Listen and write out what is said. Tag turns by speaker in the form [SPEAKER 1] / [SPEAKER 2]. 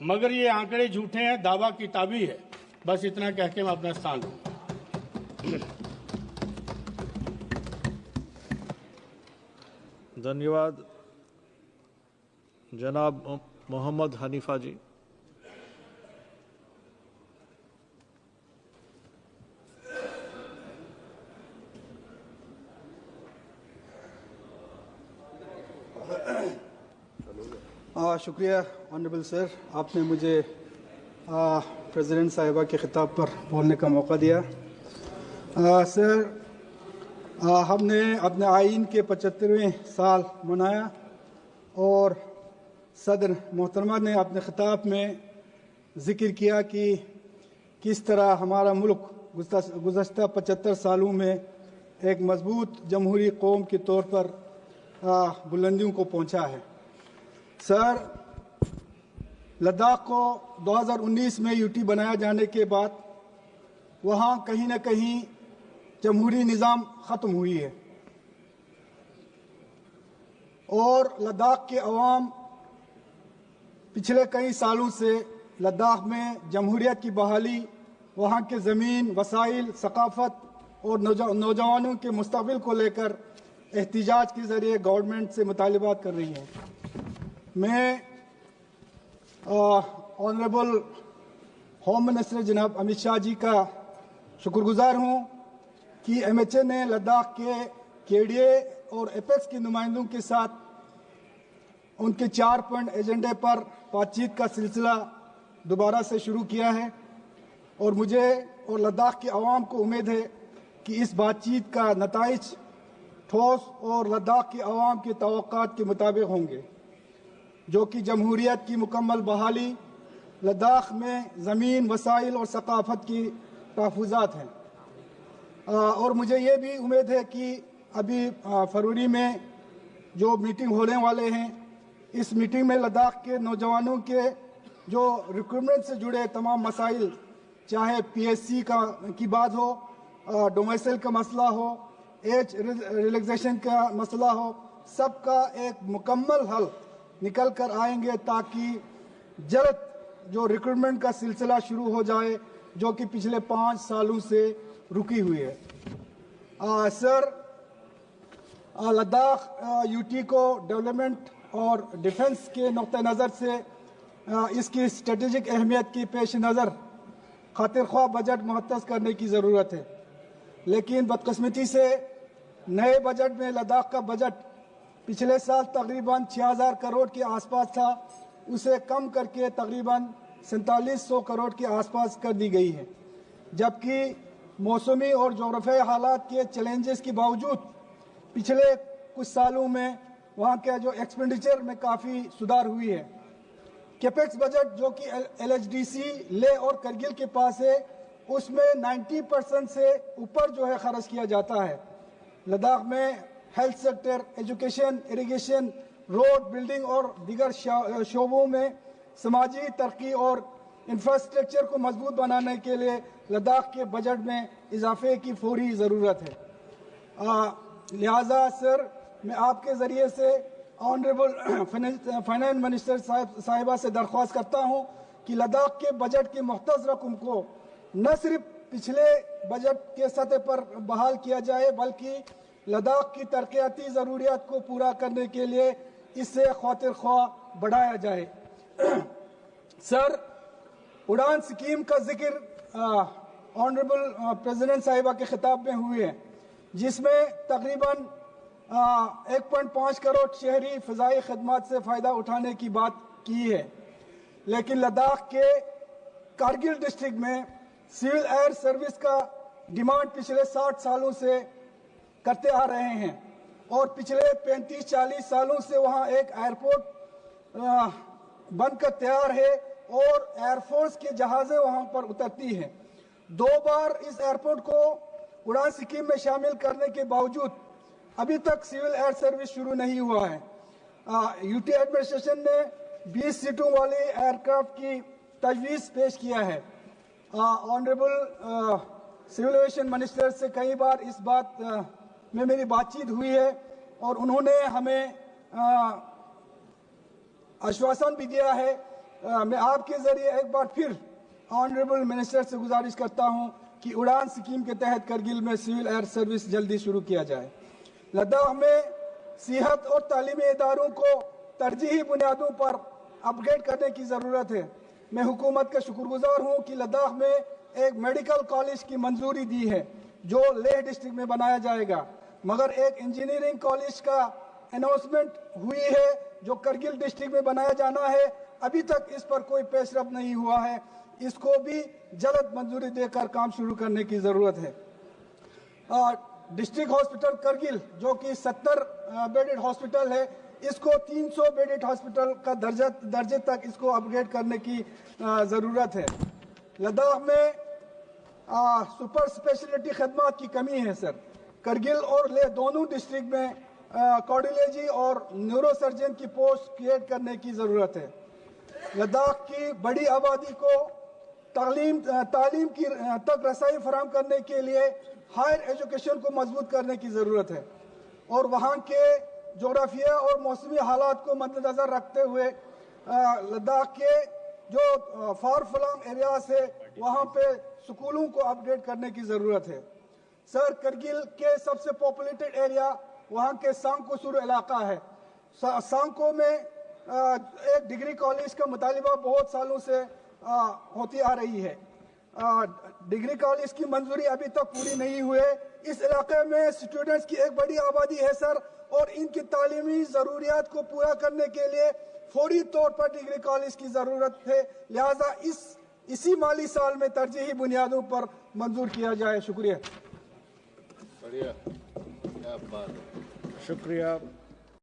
[SPEAKER 1] मगर ये आंकड़े झूठे हैं, दावा किताबी है। बस इतना कह के मैं अपना स्थान दूंगा।
[SPEAKER 2] धन्यवाद। जनाब मोहम्मद हनीफा जी।
[SPEAKER 3] शुक्रिया ऑनरेबल सर, आपने मुझे प्रेसिडेंट साहिबा के खिताब पर बोलने का मौका दिया। सर, हमने अपने आइन के 75वें साल मनाया और सदर मोहतरमा ने अपने खिताब में ज़िक्र किया कि किस तरह हमारा मुल्क गुज़श्ता 75 सालों में एक मजबूत जमहूरी कौम के तौर पर बुलंदियों को पहुंचा है। सर, लद्दाख को 2019 में यूटी बनाया जाने के बाद वहाँ कहीं न कहीं जमहूरी निज़ाम ख़त्म हुई है और लद्दाख के अवाम पिछले कई सालों से लद्दाख में जमहूरियत की बहाली, वहाँ के ज़मीन, वसाइल, सकाफ़त और नौजवानों के मुस्तक़बिल को लेकर एहतिजाज के ज़रिए गवर्नमेंट से मुतालिबात कर रही है। मैं ऑनरेबल होम मिनिस्टर जनाब अमित शाह जी का शुक्रगुजार हूँ कि MHA ने लद्दाख के KDA और एपेक्स के नुमाइंदों के साथ उनके 4 पॉइंट एजेंडे पर बातचीत का सिलसिला दोबारा से शुरू किया है और मुझे और लद्दाख के अवाम को उम्मीद है कि इस बातचीत का नताइज ठोस और लद्दाख के अवाम की तवक्कात के मुताबिक होंगे, जो कि जमहूरियत की मुकम्मल बहाली, लद्दाख में ज़मीन, वसाइल और सकाफ़त की तहफ़्फ़ुज़ात हैं। और मुझे ये भी उम्मीद है कि अभी फरवरी में जो मीटिंग होने वाले हैं, इस मीटिंग में लद्दाख के नौजवानों के जो रिक्रूटमेंट से जुड़े तमाम मसाइल, चाहे PSC की बात हो, डोमेसाइल का मसला हो, एज रिलैक्सेशन का मसला हो, सबका एक मुकम्मल हल निकल कर आएंगे ताकि जल्द जो रिक्रूटमेंट का सिलसिला शुरू हो जाए, जो कि पिछले 5 सालों से रुकी हुई है। सर, लद्दाख यूटी को डेवलपमेंट और डिफेंस के नुक्ते नज़र से इसकी स्ट्रेटेजिक अहमियत की पेश नज़र खातिर ख्वाह बजट मुहत्तस करने की ज़रूरत है, लेकिन बदकिस्मती से नए बजट में लद्दाख का बजट पिछले साल तकरीबन 6000 करोड़ के आसपास था, उसे कम करके तकरीबन 4700 करोड़ के आसपास कर दी गई है, जबकि मौसमी और जोग्राफियाई हालात के चैलेंजेस के बावजूद पिछले कुछ सालों में वहाँ के जो एक्सपेंडिचर में काफ़ी सुधार हुई है। कैपेक्स बजट जो कि LHDC लेह और करगिल के पास है, उसमें 90% से ऊपर जो है खर्च किया जाता है। लद्दाख में health sector, education, irrigation, road building और दीगर शोबों में समाजी तरक्की और इंफ्रास्ट्रक्चर को मजबूत बनाने के लिए लद्दाख के बजट में इजाफे की फौरी ज़रूरत है। लिहाजा सर, मैं आपके ज़रिए से ऑनरेबल फाइनेंस मिनिस्टर साहिबा से दरख्वास्त करता हूँ कि लद्दाख के बजट की मुख्तस रकम को न सिर्फ पिछले बजट के सतह पर बहाल किया जाए, बल्कि लद्दाख की तरक्याती ज़रूरियात को पूरा करने के लिए इससे खातिर ख्वाह बढ़ाया जाए। सर, उड़ान स्कीम का जिक्र ऑनरेबल प्रेसिडेंट साहिबा के खिताब में हुए हैं, जिसमें तकरीबन 1.5 करोड़ शहरी फ़िज़ाई खदमात से फ़ायदा उठाने की बात की है, लेकिन लद्दाख के कारगिल डिस्ट्रिक्ट में सिविल एयर सर्विस का डिमांड पिछले 60 सालों से करते आ रहे हैं और पिछले 35-40 सालों से वहाँ एक एयरपोर्ट बनकर तैयार है और एयरफोर्स के जहाज़ें वहाँ पर उतरती हैं। 2 बार इस एयरपोर्ट को उड़ान स्कीम में शामिल करने के बावजूद अभी तक सिविल एयर सर्विस शुरू नहीं हुआ है। यूटी एडमिनिस्ट्रेशन ने 20 सीटों वाले एयरक्राफ्ट की तजवीज़ पेश किया है। ऑनरेबल सिविल एविएशन मिनिस्टर से कई बार इस बात में मेरी बातचीत हुई है और उन्होंने हमें आश्वासन भी दिया है میں آپ کے ذریعے ایک بار پھر آنریبل منسٹر سے گزارش کرتا ہوں کہ اڑان اسکیم کے تحت کرگل میں سول ایئر سروس جلدی شروع کیا جائے۔ لداخ میں صحت اور تعلیمی اداروں کو ترجیحی بنیادوں پر اپ گریڈ کرنے کی ضرورت ہے۔ میں حکومت کا شکر گزار ہوں کہ لداخ میں ایک میڈیکل کالج کی منظوری دی ہے جو لیہ ڈسٹرکٹ میں بنایا جائے گا، مگر ایک انجینئرنگ کالج کا اناؤنسمنٹ ہوئی ہے جو کرگل ڈسٹرکٹ میں بنایا جانا ہے، ابھی تک اس پر کوئی پیش رفت نہیں ہوا ہے، اس کو بھی جلد منظوری دے کر کام شروع کرنے کی ضرورت ہے۔ ڈسٹرکٹ ہاسپٹل کرگل جو کہ 70 بیڈڈ ہاسپٹل ہے، اس کو 300 بیڈڈ ہاسپٹل کا درجے تک اس کو اپ گریڈ کرنے کی ضرورت ہے۔ لداخ میں سپر اسپیشلٹی خدمات کی کمی ہے سر۔ کرگل اور لیہ دونوں ڈسٹرکٹ میں کارڈیولوجی اور نیورو سرجن کی پوسٹ کریٹ کرنے کی ضرورت ہے۔ لداخ کی بڑی آبادی کو تعلیم کی تک رسائی فراہم کرنے کے لیے ہائر ایجوکیشن کو مضبوط کرنے کی ضرورت ہے، اور وہاں کے جغرافیہ اور موسمی حالات کو مد نظر رکھتے ہوئے لداخ کے جو فار فلانگ ایریاز ہے وہاں پہ سکولوں کو اپ گریڈ کرنے کی ضرورت ہے۔ سر، کرگل کے سب سے پاپولیٹڈ ایریا وہاں کے سانکو سورو علاقہ ہے۔ سانکو میں ایک ڈگری کالج کا مطالبہ بہت سالوں سے ہوتی آ رہی ہے۔ ڈگری کالج کی منظوری ابھی تک پوری نہیں ہوئے۔ اس علاقے میں اسٹوڈنٹس کی ایک بڑی آبادی ہے سر، اور ان کی تعلیمی ضروریات کو پورا کرنے کے لیے فوری طور پر ڈگری کالج کی ضرورت ہے، لہذا اسی مالی سال میں ترجیحی بنیادوں پر منظور کیا جائے۔ شکریہ۔
[SPEAKER 2] شکریہ۔